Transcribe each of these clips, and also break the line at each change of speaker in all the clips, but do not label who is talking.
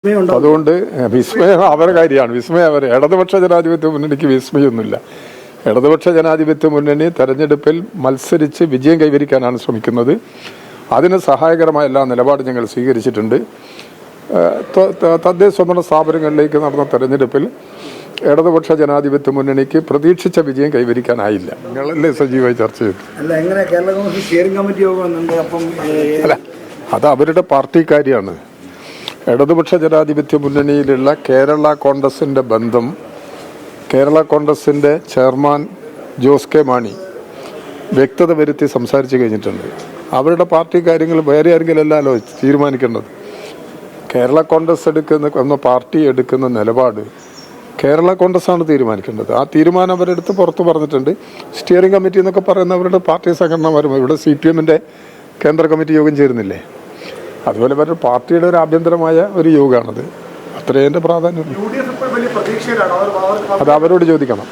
അതുകൊണ്ട് വിസ്മയം അവരുടെ കാര്യമാണ്. വിസ്മയം അവർ ഇടതുപക്ഷ ജനാധിപത്യ മുന്നണിക്ക് വിസ്മയമൊന്നുമില്ല. ഇടതുപക്ഷ ജനാധിപത്യ മുന്നണി തെരഞ്ഞെടുപ്പിൽ മത്സരിച്ച് വിജയം കൈവരിക്കാനാണ് ശ്രമിക്കുന്നത്. അതിന് സഹായകരമായ എല്ലാ നിലപാട് ഞങ്ങൾ സ്വീകരിച്ചിട്ടുണ്ട്. തദ്ദേശ സ്വയംഭരണ സ്ഥാപനങ്ങളിലേക്ക് നടന്ന തെരഞ്ഞെടുപ്പിൽ ഇടതുപക്ഷ ജനാധിപത്യ മുന്നണിക്ക് പ്രതീക്ഷിച്ച വിജയം കൈവരിക്കാനായില്ല. നിങ്ങളല്ലേ സജീവമായി ചർച്ച ചെയ്തു? അല്ല, അത് അവരുടെ പാർട്ടി കാര്യമാണ്. ഇടതുപക്ഷ ജനാധിപത്യ മുന്നണിയിലുള്ള കേരള കോൺഗ്രസിൻ്റെ ബന്ധം കേരള കോൺഗ്രസിൻ്റെ ചെയർമാൻ ജോസ് കെ മാണി വ്യക്തത വരുത്തി സംസാരിച്ചു കഴിഞ്ഞിട്ടുണ്ട്. അവരുടെ പാർട്ടി കാര്യങ്ങൾ വേറെ ആരെങ്കിലല്ലോ തീരുമാനിക്കേണ്ടത്. കേരള കോൺഗ്രസ് എടുക്കുന്ന പാർട്ടി എടുക്കുന്ന നിലപാട് കേരള കോൺഗ്രസ്സാണ് തീരുമാനിക്കേണ്ടത്. ആ തീരുമാനം അവരെടുത്ത് പുറത്ത് പറഞ്ഞിട്ടുണ്ട്. സ്റ്റിയറിംഗ് കമ്മിറ്റി എന്നൊക്കെ പറയുന്ന അവരുടെ പാർട്ടി സംഘടനമാരും ഇവിടെ CPM-ന്റെ കേന്ദ്ര കമ്മിറ്റി യോഗം ചേരുന്നില്ലേ? അതുപോലെ അവരുടെ പാർട്ടിയുടെ ഒരു ആഭ്യന്തരമായ ഒരു യോഗമാണത്. അത്രയും എൻ്റെ പ്രാധാന്യം. അത് അവരോട് ചോദിക്കണം.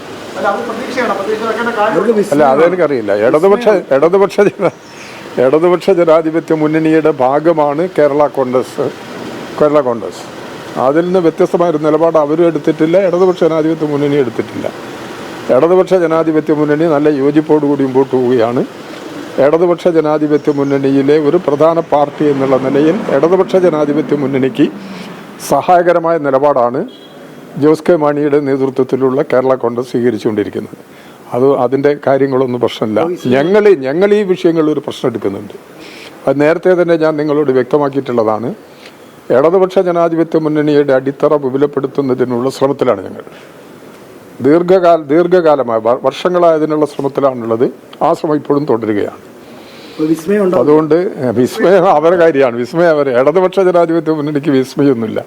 അല്ല, അതെനിക്കറിയില്ല. ഇടതുപക്ഷ ജനാധിപത്യ മുന്നണിയുടെ ഭാഗമാണ് കേരള കോൺഗ്രസ്. അതിൽ നിന്ന് വ്യത്യസ്തമായൊരു നിലപാട് അവരും എടുത്തിട്ടില്ല, ഇടതുപക്ഷ ജനാധിപത്യ മുന്നണി എടുത്തിട്ടില്ല. ഇടതുപക്ഷ ജനാധിപത്യ മുന്നണി നല്ല യോജിപ്പോടുകൂടി മുമ്പോട്ട് പോവുകയാണ്. ഇടതുപക്ഷ ജനാധിപത്യ മുന്നണിയിലെ ഒരു പ്രധാന പാർട്ടി എന്നുള്ള നിലയിൽ ഇടതുപക്ഷ ജനാധിപത്യ മുന്നണിക്ക് സഹായകരമായ നിലപാടാണ് ജോസ് കെ മാണിയുടെ നേതൃത്വത്തിലുള്ള കേരള കോൺഗ്രസ് സ്വീകരിച്ചുകൊണ്ടിരിക്കുന്നത്. അതിൻ്റെ കാര്യങ്ങളൊന്നും പ്രശ്നമില്ല. ഞങ്ങൾ ഈ വിഷയങ്ങളിൽ ഒരു പ്രശ്നം എടുക്കുന്നുണ്ട്. അത് നേരത്തെ തന്നെ ഞാൻ നിങ്ങളോട് വ്യക്തമാക്കിയിട്ടുള്ളതാണ്. ഇടതുപക്ഷ ജനാധിപത്യ മുന്നണിയുടെ അടിത്തറ വിപുലപ്പെടുത്തുന്നതിനുള്ള ശ്രമത്തിലാണ് ഞങ്ങൾ. ദീർഘകാലമായ വർഷങ്ങളായതിനുള്ള ശ്രമത്തിലാണുള്ളത്. ആ ശ്രമം ഇപ്പോഴും തുടരുകയാണ്. അതുകൊണ്ട് വിസ്മയം അവരുടെ കാര്യമാണ്. വിസ്മയം അവർ ഇടതുപക്ഷ ജനാധിപത്യ മുന്നണിക്ക് വിസ്മയമൊന്നുമില്ല.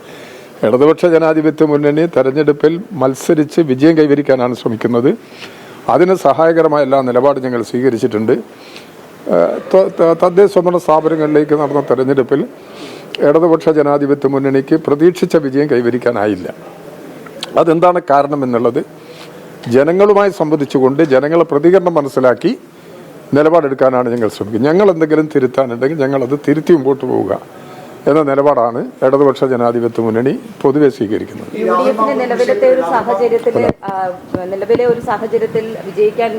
ഇടതുപക്ഷ ജനാധിപത്യ മുന്നണി തെരഞ്ഞെടുപ്പിൽ മത്സരിച്ച് വിജയം കൈവരിക്കാനാണ് ശ്രമിക്കുന്നത്. അതിന് സഹായകരമായ എല്ലാ നിലപാട് ഞങ്ങൾ സ്വീകരിച്ചിട്ടുണ്ട്. തദ്ദേശ സ്വയംഭരണ സ്ഥാപനങ്ങളിലേക്ക് നടന്ന തെരഞ്ഞെടുപ്പിൽ ഇടതുപക്ഷ ജനാധിപത്യ മുന്നണിക്ക് പ്രതീക്ഷിച്ച വിജയം കൈവരിക്കാനായില്ല. അതെന്താണ് കാരണം എന്നുള്ളത് ജനങ്ങളുമായി സംവദിച്ചുകൊണ്ട് ജനങ്ങളെ പ്രതികരണം മനസ്സിലാക്കി നിലപാടെടുക്കാനാണ് ഞങ്ങൾ ശ്രമിക്കുന്നത്. ഞങ്ങൾ എന്തെങ്കിലും തിരുത്താനുണ്ടെങ്കിൽ ഞങ്ങളത് തിരുത്തി മുമ്പോട്ട് പോവുക എന്ന നിലപാടാണ് ഇടതുപക്ഷ ജനാധിപത്യ മുന്നണി പൊതുവെ സ്വീകരിക്കുന്നത്.
നിലവിലെ ഒരു സാഹചര്യത്തിൽ വിജയിക്കാൻ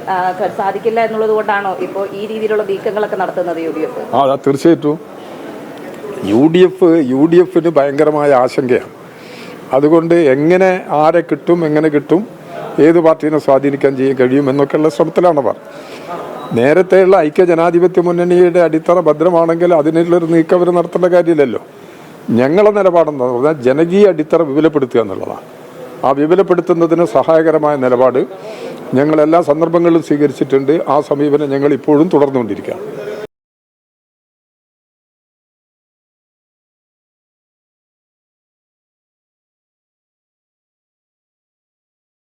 സാധിക്കില്ല എന്നുള്ളത് കൊണ്ടാണോ ഇപ്പോൾ ഈ രീതിയിലുള്ള നീക്കങ്ങളൊക്കെ നടത്തുന്നത് UDF?
തീർച്ചയായിട്ടും UDF-ന് ഭയങ്കരമായ ആശങ്കയാണ്. അതുകൊണ്ട് എങ്ങനെ ആരെ കിട്ടും, എങ്ങനെ കിട്ടും, ഏത് പാർട്ടീനെ സ്വാധീനിക്കാൻ കഴിയും എന്നൊക്കെയുള്ള ശ്രമത്തിലാണവർ. നേരത്തെയുള്ള ഐക്യ ജനാധിപത്യ മുന്നണിയുടെ അടിത്തറ ഭദ്രമാണെങ്കിൽ അതിനുള്ളൊരു നീക്കം അവർ നടത്തേണ്ട കാര്യമില്ലല്ലോ. ഞങ്ങളുടെ നിലപാടെന്ന് പറഞ്ഞാൽ ജനകീയ അടിത്തറ വിപുലപ്പെടുത്തുക എന്നുള്ളതാണ്. ആ വിപുലപ്പെടുത്തുന്നതിന് സഹായകരമായ നിലപാട് ഞങ്ങൾ എല്ലാ സന്ദർഭങ്ങളിലും സ്വീകരിച്ചിട്ടുണ്ട്. ആ സമീപനം ഞങ്ങൾ ഇപ്പോഴും തുടർന്നുകൊണ്ടിരിക്കുകയാണ്.